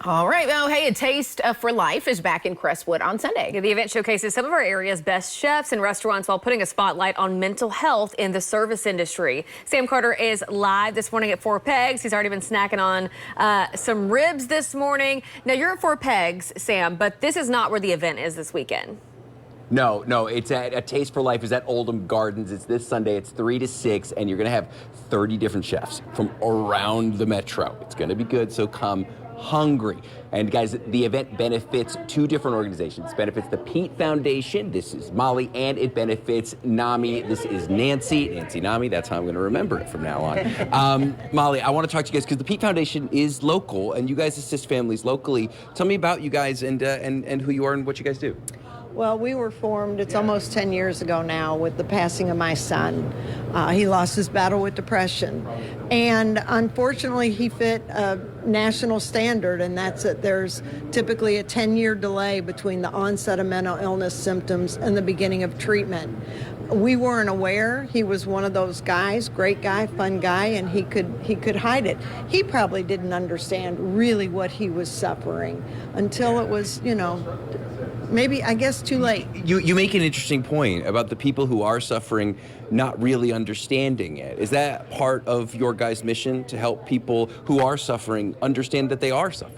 All right, well, hey, A Taste for Life is back in Crestwood on Sunday. The event showcases some of our area's best chefs and restaurants while putting a spotlight on mental health in the service industry. Sam Carter is live this morning at Four Pegs. He's already been snacking on some ribs this morning. Now, you're at Four Pegs, Sam, but this is not where the event is this weekend. No, it's at A Taste for Life is at Oldham Gardens. It's this Sunday. It's 3 to 6, and you're going to have 30 different chefs from around the metro. It's going to be good, so come hungry. And guys, the event benefits 2 different organizations. It benefits the Pete Foundation, this is Molly, and it benefits NAMI, this is Nancy NAMI, that's how I'm gonna remember it from now on. Molly, I wanna talk to you guys because the Pete Foundation is local and you guys assist families locally. Tell me about you guys and who you are and what you guys do. Well, we were formed, it's almost 10 years ago now, with the passing of my son. He lost his battle with depression. And unfortunately, he fit a national standard, and that's that there's typically a 10-year delay between the onset of mental illness symptoms and the beginning of treatment. We weren't aware. He was one of those guys, great guy, fun guy, and he could hide it. He probably didn't understand really what he was suffering until it was, maybe, I guess, too late. You make an interesting point about the people who are suffering not really understanding it. Is that part of your guys' mission to help people who are suffering understand that they are suffering?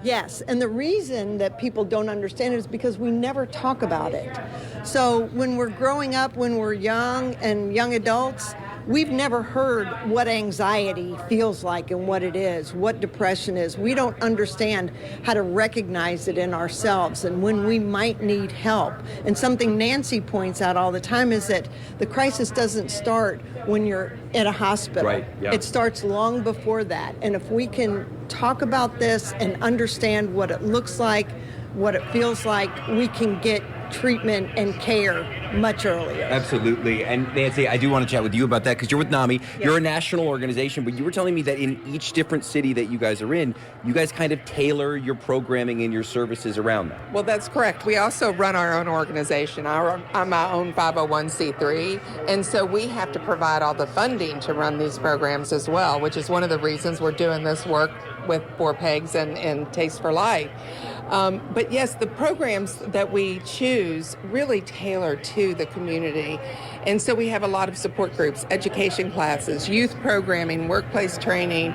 Yes, and the reason that people don't understand it is because we never talk about it. So when we're growing up, when we're young and young adults, we've never heard what anxiety feels like and what it is, what depression is. We don't understand how to recognize it in ourselves and when we might need help. And something Nancy points out all the time is that the crisis doesn't start when you're at a hospital. Right, yeah. It starts long before that. And if we can talk about this and understand what it looks like, what it feels like, we can get treatment and care much earlier. Absolutely. And Nancy, I do want to chat with you about that because you're with NAMI. Yes. You're a national organization, but you were telling me that in each different city that you guys are in, you guys kind of tailor your programming and your services around that. Well, that's correct. We also run our own organization. I'm my own 501c3, and so we have to provide all the funding to run these programs as well, which is one of the reasons we're doing this work with Four Pegs and Taste for Life. But yes, the programs that we choose really tailor to the community. And so we have a lot of support groups, education classes, youth programming, workplace training,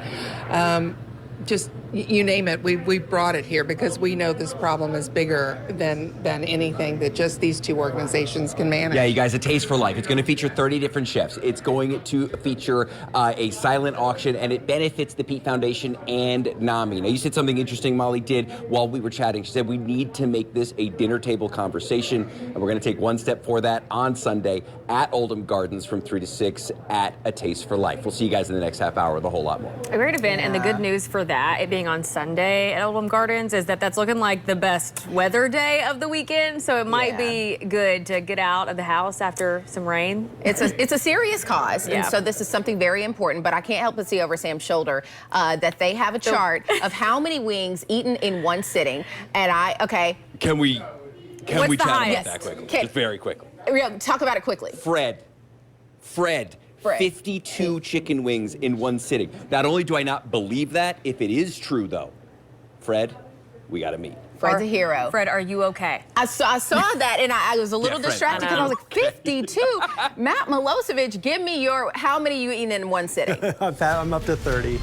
just you name it, we've brought it here because we know this problem is bigger than anything that just these 2 organizations can manage. Yeah, you guys, A Taste for Life. It's going to feature 30 different chefs. It's going to feature a silent auction, and it benefits the Pete Foundation and NAMI. Now, you said something interesting Molly did while we were chatting. She said we need to make this a dinner table conversation, and we're going to take one step for that on Sunday at Oldham Gardens from 3 to 6 at A Taste for Life. We'll see you guys in the next half hour with a whole lot more. A great event, and the good news for that, it being on Sunday at Oldham Gardens, is that that's looking like the best weather day of the weekend, so it might be good to get out of the house after some rain. It's a serious cause, and so this is something very important, but I can't help but see over Sam's shoulder that they have a chart of how many wings eaten in one sitting, and Can we chat about highest? that quickly? Just very quickly. Talk about it quickly. Fred. 52 chicken wings in one sitting. Not only do I not believe that, if it is true though, Fred, we gotta meet. Fred's a hero. Fred, are you okay? I saw that and I was a little distracted because I was like, 52? Matt Milosevic, give me how many you eaten in one sitting? I'm up to 30.